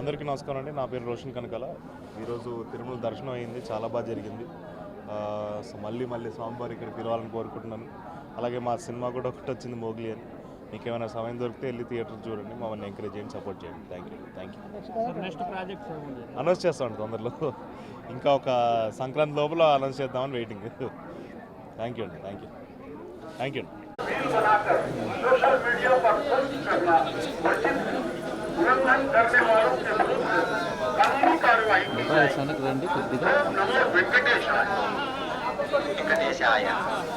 అందరికీ నమస్కారం అండి. నా పేరు రోషన్ కనకాల. ఈరోజు తిరుమల దర్శనం అయింది, చాలా బాగా జరిగింది. సో మళ్ళీ స్వామివారి ఇక్కడ పిలవాలని కోరుకుంటున్నాను. అలాగే మా సినిమా కూడా ఒకటి వచ్చింది, మోగ్లీ అని. మీకు ఏమైనా సమయం దొరికితే వెళ్ళి థియేటర్ చూడండి, మమ్మల్ని ఎంకరేజ్ చేయండి, సపోర్ట్ చేయండి. Thank you. అనౌన్స్ చేస్తామండి తొందరలో. ఇంకా ఒక సంక్రాంతి లోపల అనౌన్స్ చేద్దామని వెయిటింగ్. థ్యాంక్ యూ అండి. सोशल मीडिया पर पोस्ट करना वर्जित उल्लंघन करने वालों के विरुद्ध कानूनी कार्रवाई की వెంకటేశాయ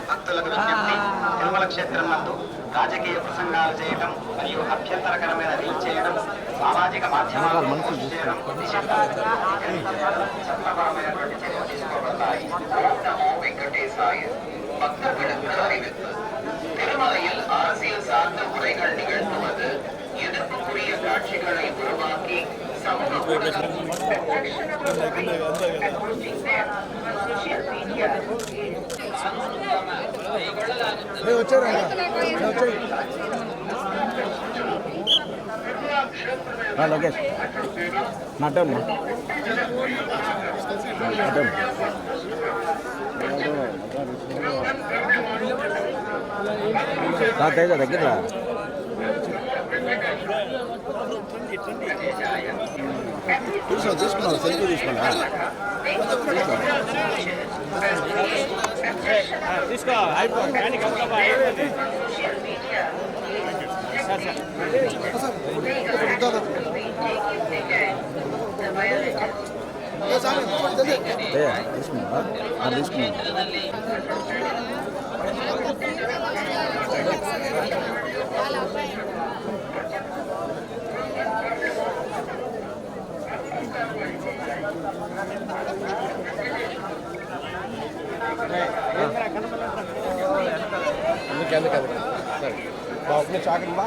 భక్తులకు విజ్ఞప్తి. తిరుమల క్షేత్రం నందు రాజకీయ ప్రసంగాలు చేయడం మరియు అభ్యంతరకరమైన రీల్ చేయడం, సామాజిక మాధ్యమాలు పోస్ట్ చేయడం చట్టపరమైనటువంటి చర్యలు తీసుకోబడతాయి. వెంకటేశాయ பக்தர்களுக்கு அறிவிப்பு. திருமலையில் அரசியல் சார்ந்த உரைகள் நிகழ்த்துவது, எதிர்ப்புக்குரிய காட்சிகளை உருவாக்கி சமூக లోకేష్ నటన్ తేజ దగ్గర తీసుకున్నాను, సెల్ఫీ తీసుకున్నా తీసుకో అయిపోయింది. ఎందుకు బాబు చాకరీ బా